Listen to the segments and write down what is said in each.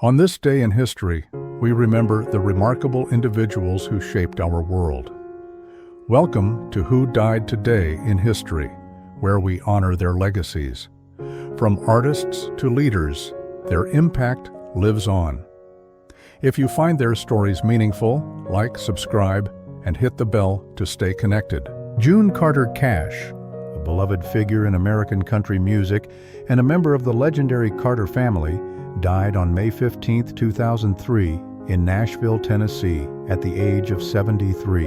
On this day in history, we remember the remarkable individuals who shaped our world. Welcome to Who Died Today in History, where we honor their legacies. From artists to leaders, their impact lives on. If you find their stories meaningful, like, subscribe, and hit the bell to stay connected. June Carter Cash, a beloved figure in American country music and a member of the legendary Carter family, died on May 15, 2003, in Nashville, Tennessee, at the age of 73.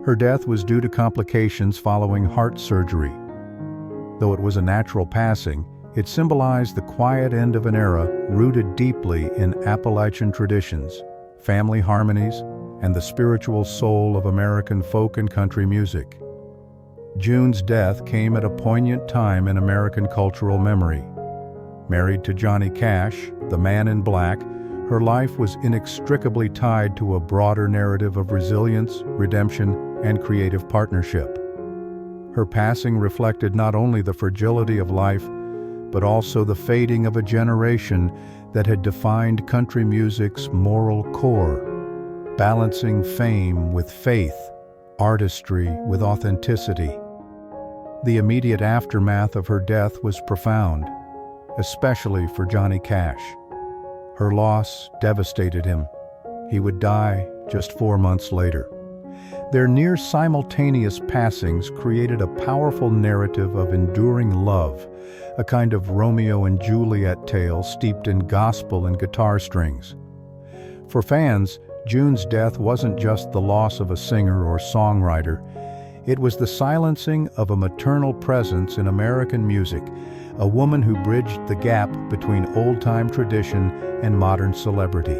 Her death was due to complications following heart surgery. Though it was a natural passing, it symbolized the quiet end of an era rooted deeply in Appalachian traditions, family harmonies, and the spiritual soul of American folk and country music. June's death came at a poignant time in American cultural memory. Married to Johnny Cash, the Man in Black, her life was inextricably tied to a broader narrative of resilience, redemption, and creative partnership. Her passing reflected not only the fragility of life, but also the fading of a generation that had defined country music's moral core, balancing fame with faith, artistry with authenticity. The immediate aftermath of her death was profound, especially for Johnny Cash. Her loss devastated him. He would die just 4 months later. Their near simultaneous passings created a powerful narrative of enduring love, a kind of Romeo and Juliet tale steeped in gospel and guitar strings. For fans, June's death wasn't just the loss of a singer or songwriter. It was the silencing of a maternal presence in American music, a woman who bridged the gap between old-time tradition and modern celebrity.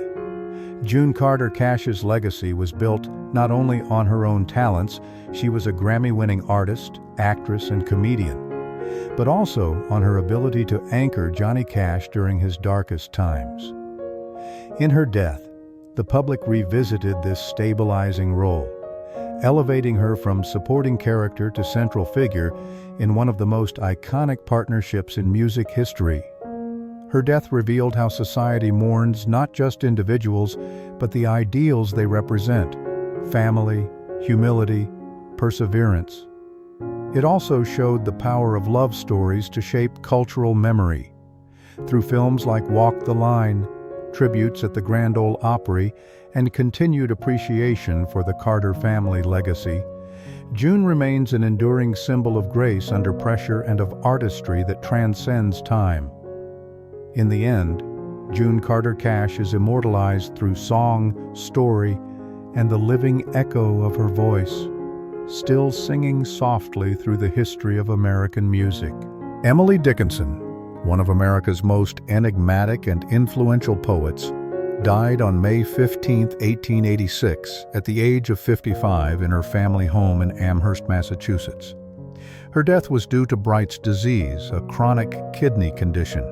June Carter Cash's legacy was built not only on her own talents, she was a Grammy-winning artist, actress, and comedian, but also on her ability to anchor Johnny Cash during his darkest times. In her death, the public revisited this stabilizing role, elevating her from supporting character to central figure in one of the most iconic partnerships in music history. Her death revealed how society mourns not just individuals, but the ideals they represent: family, humility, perseverance. It also showed the power of love stories to shape cultural memory. Through films like Walk the Line, tributes at the Grand Ole Opry, and continued appreciation for the Carter family legacy, June remains an enduring symbol of grace under pressure and of artistry that transcends time. In the end, June Carter Cash is immortalized through song, story, and the living echo of her voice, still singing softly through the history of American music. Emily Dickinson, one of America's most enigmatic and influential poets, died on May 15, 1886, at the age of 55 in her family home in Amherst, Massachusetts. Her death was due to Bright's disease, a chronic kidney condition.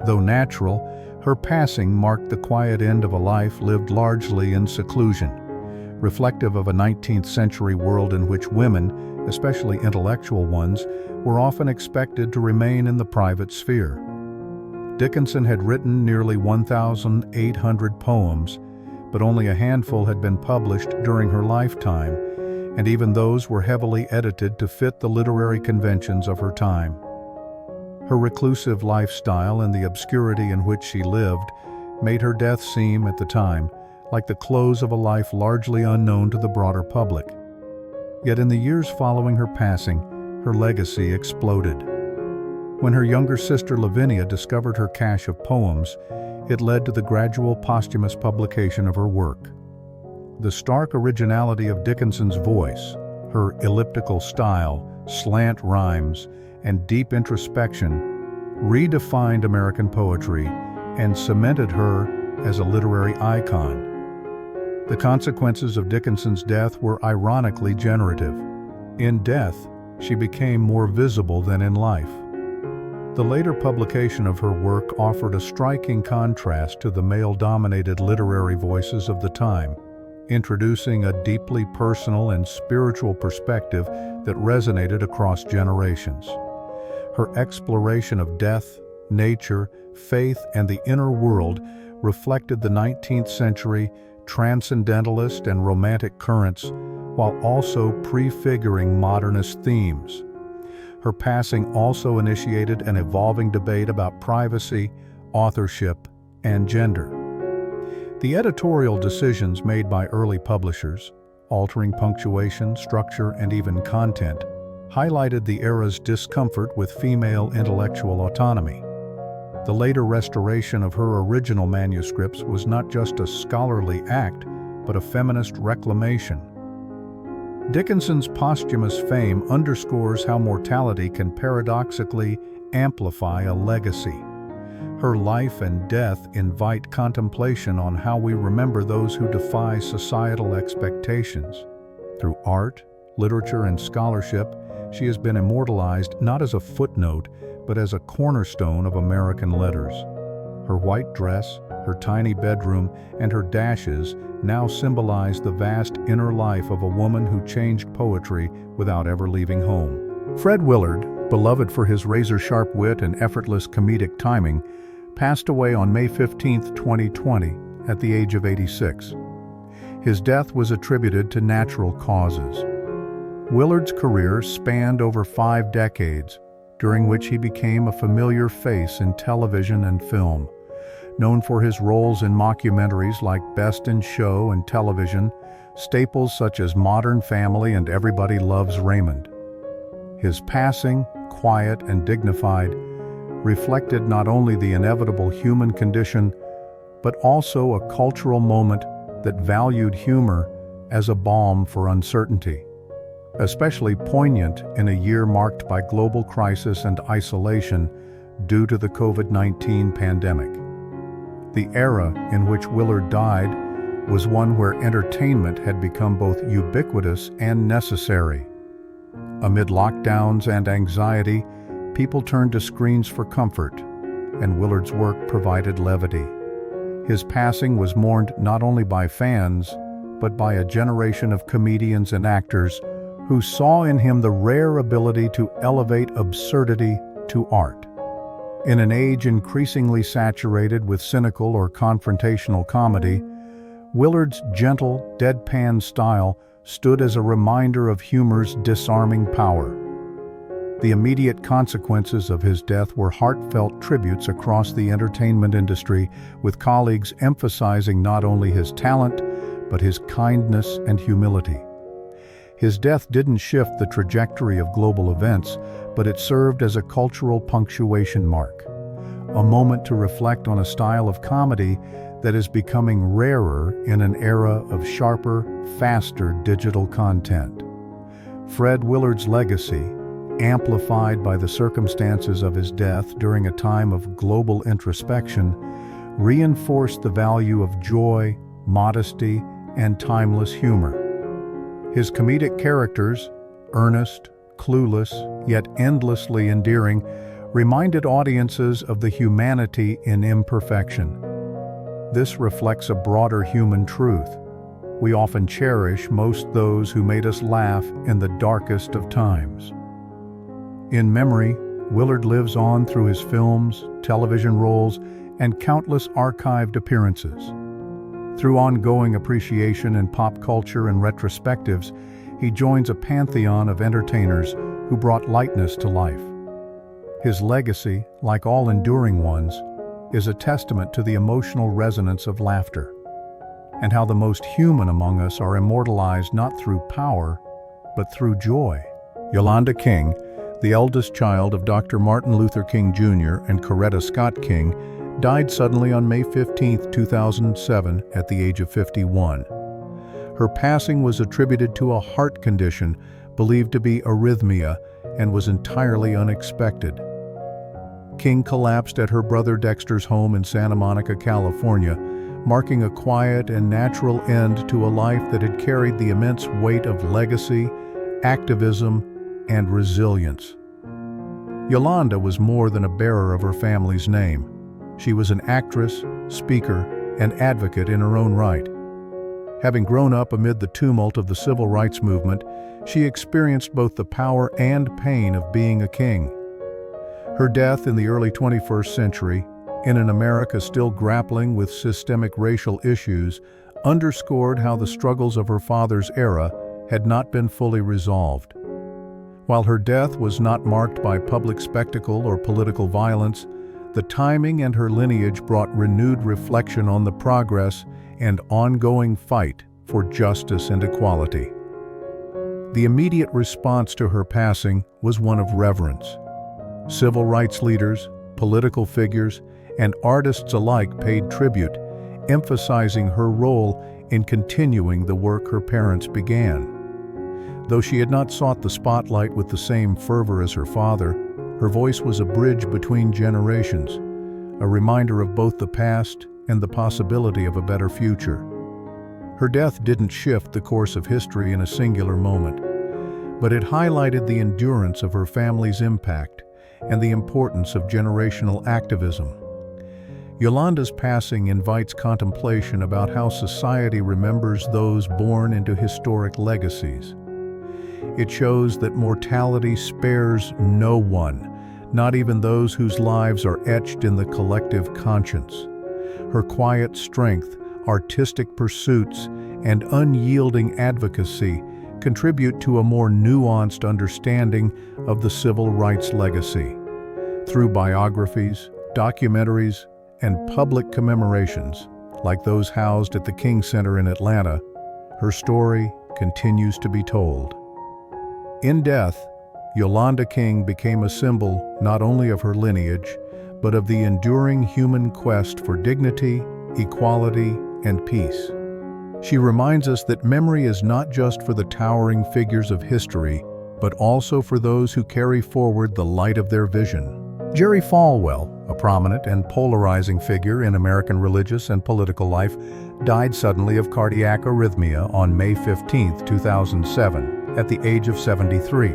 Though natural, her passing marked the quiet end of a life lived largely in seclusion, reflective of a 19th century world in which women, especially intellectual ones, were often expected to remain in the private sphere. Dickinson had written nearly 1,800 poems, but only a handful had been published during her lifetime, and even those were heavily edited to fit the literary conventions of her time. Her reclusive lifestyle and the obscurity in which she lived made her death seem, at the time, like the close of a life largely unknown to the broader public. Yet in the years following her passing, her legacy exploded. When her younger sister Lavinia discovered her cache of poems, it led to the gradual posthumous publication of her work. The stark originality of Dickinson's voice, her elliptical style, slant rhymes, and deep introspection redefined American poetry and cemented her as a literary icon. The consequences of Dickinson's death were ironically generative. In death, she became more visible than in life. The later publication of her work offered a striking contrast to the male-dominated literary voices of the time, introducing a deeply personal and spiritual perspective that resonated across generations. Her exploration of death, nature, faith, and the inner world reflected the 19th century transcendentalist and romantic currents, while also prefiguring modernist themes. Her passing also initiated an evolving debate about privacy, authorship, and gender. The editorial decisions made by early publishers, altering punctuation, structure, and even content, highlighted the era's discomfort with female intellectual autonomy. The later restoration of her original manuscripts was not just a scholarly act, but a feminist reclamation. Dickinson's posthumous fame underscores how mortality can paradoxically amplify a legacy. Her life and death invite contemplation on how we remember those who defy societal expectations. Through art, literature, and scholarship, she has been immortalized not as a footnote, but as a cornerstone of American letters. Her white dress, her tiny bedroom, and her dashes now symbolize the vast inner life of a woman who changed poetry without ever leaving home. Fred Willard, beloved for his razor-sharp wit and effortless comedic timing, passed away on May 15, 2020, at the age of 86. His death was attributed to natural causes. Willard's career spanned over 5 decades, during which he became a familiar face in television and film. Known for his roles in mockumentaries like Best in Show and television, staples such as Modern Family and Everybody Loves Raymond. His passing, quiet and dignified, reflected not only the inevitable human condition, but also a cultural moment that valued humor as a balm for uncertainty. Especially poignant in a year marked by global crisis and isolation due to the COVID-19 pandemic. The era in which Willard died was one where entertainment had become both ubiquitous and necessary. Amid lockdowns and anxiety, people turned to screens for comfort, and Willard's work provided levity. His passing was mourned not only by fans, but by a generation of comedians and actors who saw in him the rare ability to elevate absurdity to art. In an age increasingly saturated with cynical or confrontational comedy, Willard's gentle, deadpan style stood as a reminder of humor's disarming power. The immediate consequences of his death were heartfelt tributes across the entertainment industry, with colleagues emphasizing not only his talent, but his kindness and humility. His death didn't shift the trajectory of global events, but it served as a cultural punctuation mark, a moment to reflect on a style of comedy that is becoming rarer in an era of sharper, faster digital content. Fred Willard's legacy, amplified by the circumstances of his death during a time of global introspection, reinforced the value of joy, modesty, and timeless humor. His comedic characters, earnest, clueless, yet endlessly endearing, reminded audiences of the humanity in imperfection. This reflects a broader human truth. We often cherish most those who made us laugh in the darkest of times. In memory, Willard lives on through his films, television roles, and countless archived appearances. Through ongoing appreciation in pop culture and retrospectives, he joins a pantheon of entertainers who brought lightness to life. His legacy, like all enduring ones, is a testament to the emotional resonance of laughter, and how the most human among us are immortalized not through power, but through joy. Yolanda King, the eldest child of Dr. Martin Luther King Jr. and Coretta Scott King, died suddenly on May 15, 2007, at the age of 51. Her passing was attributed to a heart condition believed to be arrhythmia and was entirely unexpected. King collapsed at her brother Dexter's home in Santa Monica, California, marking a quiet and natural end to a life that had carried the immense weight of legacy, activism, and resilience. Yolanda was more than a bearer of her family's name. She was an actress, speaker, and advocate in her own right. Having grown up amid the tumult of the civil rights movement, she experienced both the power and pain of being a king. Her death in the early 21st century, in an America still grappling with systemic racial issues, underscored how the struggles of her father's era had not been fully resolved. While her death was not marked by public spectacle or political violence, the timing and her lineage brought renewed reflection on the progress and ongoing fight for justice and equality. The immediate response to her passing was one of reverence. Civil rights leaders, political figures, and artists alike paid tribute, emphasizing her role in continuing the work her parents began. Though she had not sought the spotlight with the same fervor as her father, her voice was a bridge between generations, a reminder of both the past and the possibility of a better future. Her death didn't shift the course of history in a singular moment, but it highlighted the endurance of her family's impact and the importance of generational activism. Yolanda's passing invites contemplation about how society remembers those born into historic legacies. It shows that mortality spares no one, not even those whose lives are etched in the collective conscience. Her quiet strength, artistic pursuits, and unyielding advocacy contribute to a more nuanced understanding of the civil rights legacy. Through biographies, documentaries, and public commemorations, like those housed at the King Center in Atlanta, her story continues to be told. In death, Yolanda King became a symbol not only of her lineage, but of the enduring human quest for dignity, equality, and peace. She reminds us that memory is not just for the towering figures of history, but also for those who carry forward the light of their vision. Jerry Falwell, a prominent and polarizing figure in American religious and political life, died suddenly of cardiac arrhythmia on May 15, 2007, at the age of 73.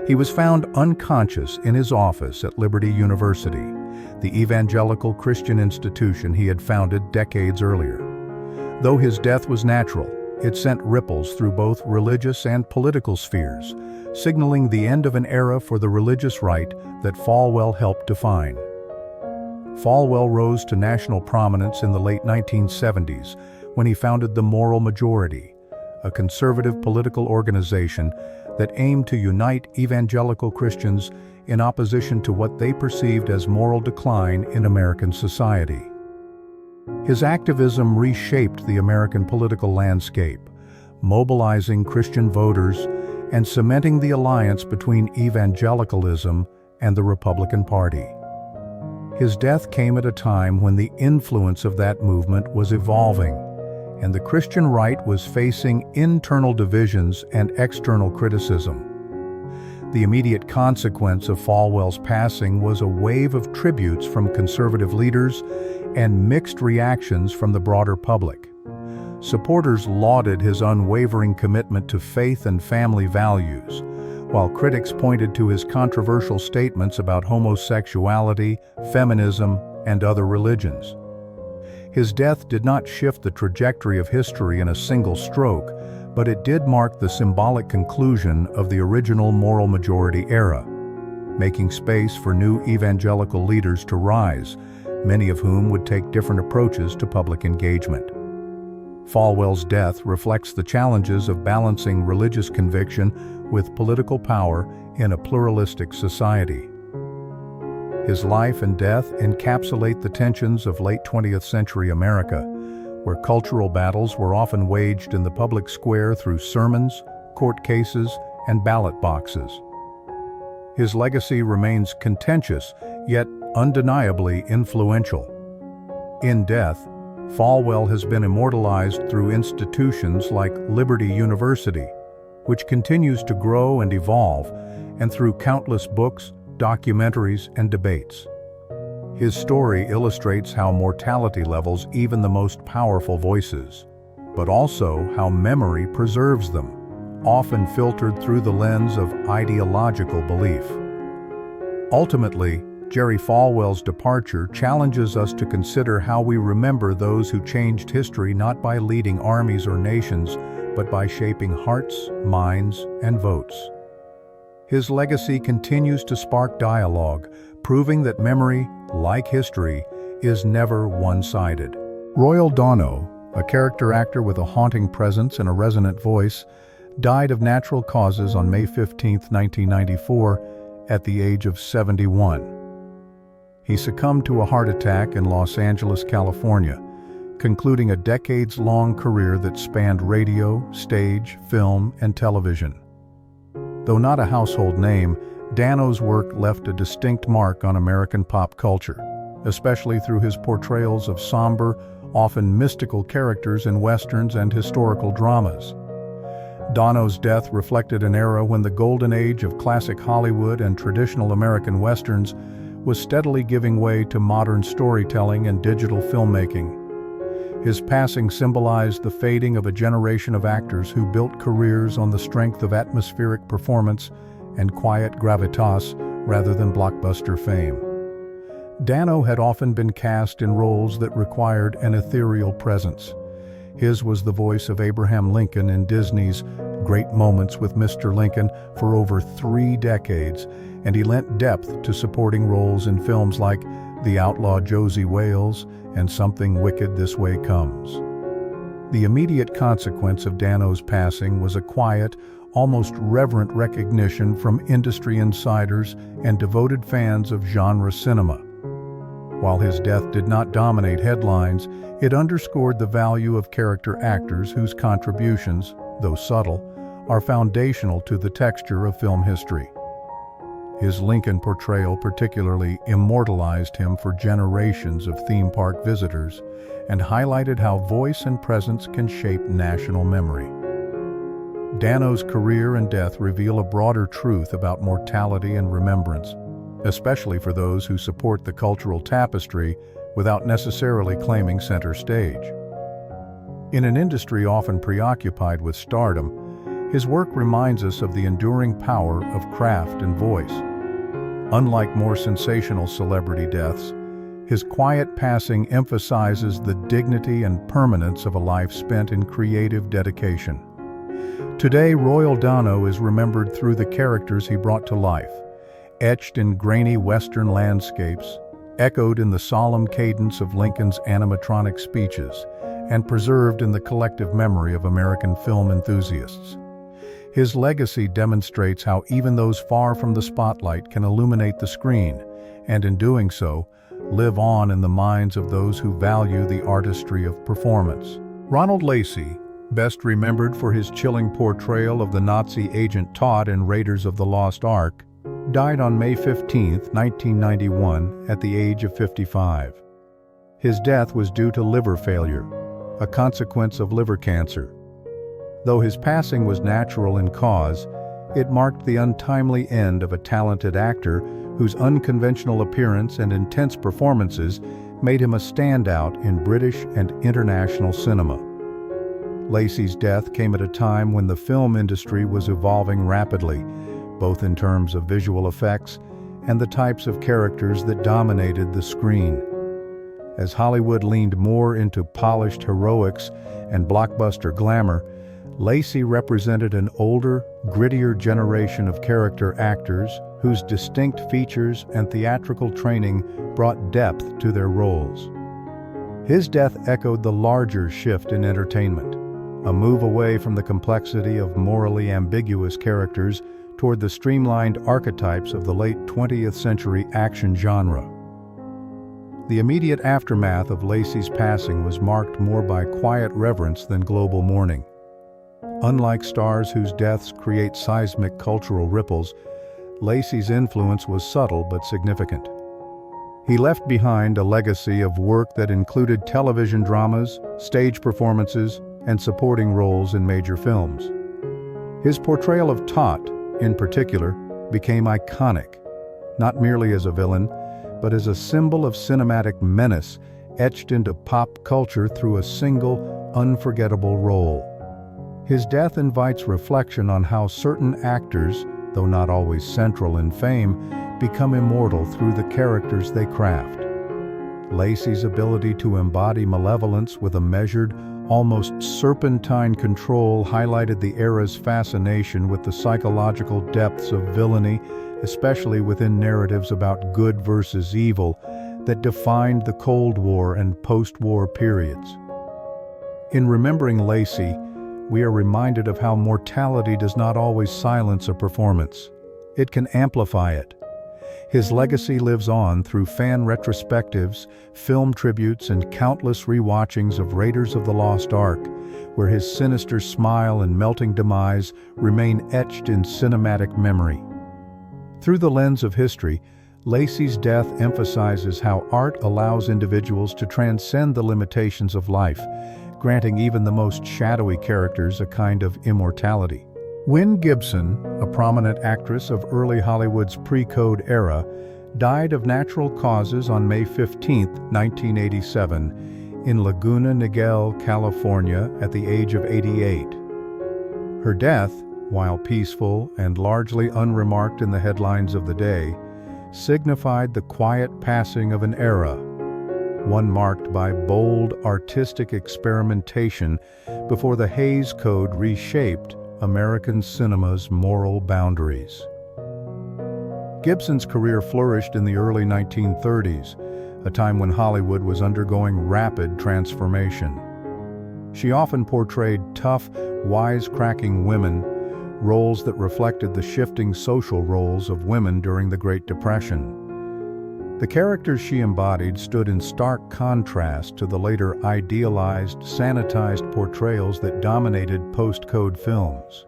He was found unconscious in his office at Liberty University, the evangelical Christian institution he had founded decades earlier. Though his death was natural, it sent ripples through both religious and political spheres, signaling the end of an era for the religious right that Falwell helped define. Falwell rose to national prominence in the late 1970s when he founded the Moral Majority, a conservative political organization that aimed to unite evangelical Christians in opposition to what they perceived as moral decline in American society. His activism reshaped the American political landscape, mobilizing Christian voters and cementing the alliance between evangelicalism and the Republican Party. His death came at a time when the influence of that movement was evolving, and the Christian right was facing internal divisions and external criticism. The immediate consequence of Falwell's passing was a wave of tributes from conservative leaders and mixed reactions from the broader public. Supporters lauded his unwavering commitment to faith and family values, while critics pointed to his controversial statements about homosexuality, feminism, and other religions. His death did not shift the trajectory of history in a single stroke, but it did mark the symbolic conclusion of the original Moral Majority era, making space for new evangelical leaders to rise, many of whom would take different approaches to public engagement. Falwell's death reflects the challenges of balancing religious conviction with political power in a pluralistic society. His life and death encapsulate the tensions of late 20th century America, where cultural battles were often waged in the public square through sermons, court cases, and ballot boxes. His legacy remains contentious, yet undeniably influential. In death, Falwell has been immortalized through institutions like Liberty University, which continues to grow and evolve, and through countless books, documentaries, and debates. His story illustrates how mortality levels even the most powerful voices, but also how memory preserves them, often filtered through the lens of ideological belief. Ultimately, Jerry Falwell's departure challenges us to consider how we remember those who changed history not by leading armies or nations, but by shaping hearts, minds, and votes. His legacy continues to spark dialogue, proving that memory, like history, is never one-sided. Royal Dano, a character actor with a haunting presence and a resonant voice, died of natural causes on May 15, 1994, at the age of 71. He succumbed to a heart attack in Los Angeles, California, concluding a decades-long career that spanned radio, stage, film, and television. Though not a household name, Dano's work left a distinct mark on American pop culture, especially through his portrayals of somber, often mystical characters in westerns and historical dramas. Dano's death reflected an era when the golden age of classic Hollywood and traditional American westerns was steadily giving way to modern storytelling and digital filmmaking. His passing symbolized the fading of a generation of actors who built careers on the strength of atmospheric performance and quiet gravitas rather than blockbuster fame. Dano had often been cast in roles that required an ethereal presence. His was the voice of Abraham Lincoln in Disney's Great Moments with Mr. Lincoln for over 3 decades, and he lent depth to supporting roles in films like The Outlaw Josie Wales and Something Wicked This Way Comes. The immediate consequence of Dano's passing was a quiet, almost reverent recognition from industry insiders and devoted fans of genre cinema. While his death did not dominate headlines, it underscored the value of character actors whose contributions, though subtle, are foundational to the texture of film history. His Lincoln portrayal particularly immortalized him for generations of theme park visitors and highlighted how voice and presence can shape national memory. Dano's career and death reveal a broader truth about mortality and remembrance, especially for those who support the cultural tapestry without necessarily claiming center stage. In an industry often preoccupied with stardom, his work reminds us of the enduring power of craft and voice. Unlike more sensational celebrity deaths, his quiet passing emphasizes the dignity and permanence of a life spent in creative dedication. Today, Royal Dano is remembered through the characters he brought to life, etched in grainy Western landscapes, echoed in the solemn cadence of Lincoln's animatronic speeches, and preserved in the collective memory of American film enthusiasts. His legacy demonstrates how even those far from the spotlight can illuminate the screen, and in doing so, live on in the minds of those who value the artistry of performance. Ronald Lacy, best remembered for his chilling portrayal of the Nazi agent Todd in Raiders of the Lost Ark, died on May 15, 1991, at the age of 55. His death was due to liver failure, a consequence of liver cancer. Though his passing was natural in cause, it marked the untimely end of a talented actor whose unconventional appearance and intense performances made him a standout in British and international cinema. Lacy's death came at a time when the film industry was evolving rapidly, both in terms of visual effects and the types of characters that dominated the screen. As Hollywood leaned more into polished heroics and blockbuster glamour, Lacy represented an older, grittier generation of character actors whose distinct features and theatrical training brought depth to their roles. His death echoed the larger shift in entertainment, a move away from the complexity of morally ambiguous characters toward the streamlined archetypes of the late 20th century action genre. The immediate aftermath of Lacy's passing was marked more by quiet reverence than global mourning. Unlike stars whose deaths create seismic cultural ripples, Lacy's influence was subtle but significant. He left behind a legacy of work that included television dramas, stage performances, and supporting roles in major films. His portrayal of Tot, in particular, became iconic, not merely as a villain, but as a symbol of cinematic menace etched into pop culture through a single, unforgettable role. His death invites reflection on how certain actors, though not always central in fame, become immortal through the characters they craft. Lacy's ability to embody malevolence with a measured, almost serpentine control highlighted the era's fascination with the psychological depths of villainy especially within narratives about good versus evil that defined the Cold War and post-war periods. In remembering Lacy, we are reminded of how mortality does not always silence a performance. It can amplify it. His legacy lives on through fan retrospectives, film tributes, and countless rewatchings of Raiders of the Lost Ark, where his sinister smile and melting demise remain etched in cinematic memory. Through the lens of history, Lacy's death emphasizes how art allows individuals to transcend the limitations of life, granting even the most shadowy characters a kind of immortality. Winn Gibson, a prominent actress of early Hollywood's pre-code era, died of natural causes on May 15, 1987, in Laguna Niguel, California, at the age of 88. Her death, while peaceful and largely unremarked in the headlines of the day, signified the quiet passing of an era, one marked by bold artistic experimentation before the Hays Code reshaped American cinema's moral boundaries. Gibson's career flourished in the early 1930s, a time when Hollywood was undergoing rapid transformation. She often portrayed tough, wisecracking women, roles that reflected the shifting social roles of women during the Great Depression. The characters she embodied stood in stark contrast to the later idealized, sanitized portrayals that dominated post-code films.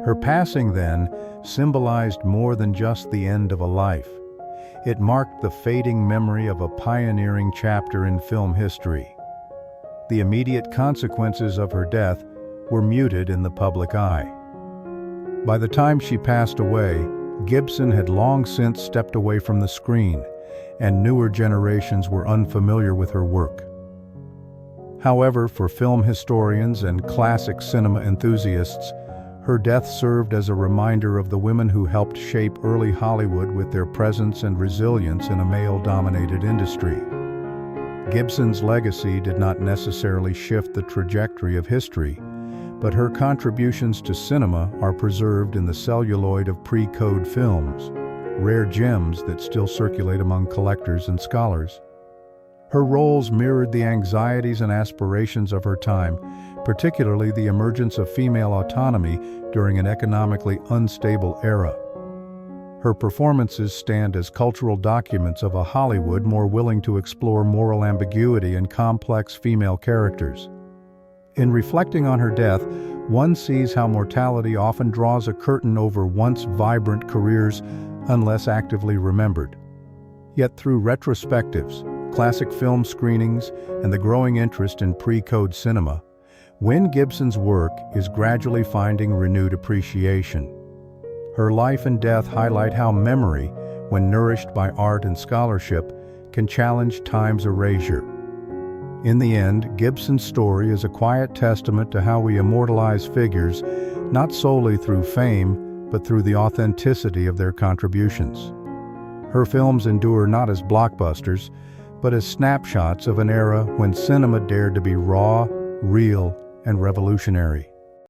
Her passing, then, symbolized more than just the end of a life. It marked the fading memory of a pioneering chapter in film history. The immediate consequences of her death were muted in the public eye. By the time she passed away, Gibson had long since stepped away from the screen, and newer generations were unfamiliar with her work. However, for film historians and classic cinema enthusiasts, her death served as a reminder of the women who helped shape early Hollywood with their presence and resilience in a male-dominated industry. Gibson's legacy did not necessarily shift the trajectory of history, but her contributions to cinema are preserved in the celluloid of pre-code films, rare gems that still circulate among collectors and scholars. Her roles mirrored the anxieties and aspirations of her time, particularly the emergence of female autonomy during an economically unstable era. Her performances stand as cultural documents of a Hollywood more willing to explore moral ambiguity and complex female characters. In reflecting on her death, one sees how mortality often draws a curtain over once vibrant careers unless actively remembered. Yet through retrospectives, classic film screenings, and the growing interest in pre-code cinema, Winn Gibson's work is gradually finding renewed appreciation. Her life and death highlight how memory, when nourished by art and scholarship, can challenge time's erasure. In the end, Gibson's story is a quiet testament to how we immortalize figures, not solely through fame, but through the authenticity of their contributions. Her films endure not as blockbusters, but as snapshots of an era when cinema dared to be raw, real, and revolutionary.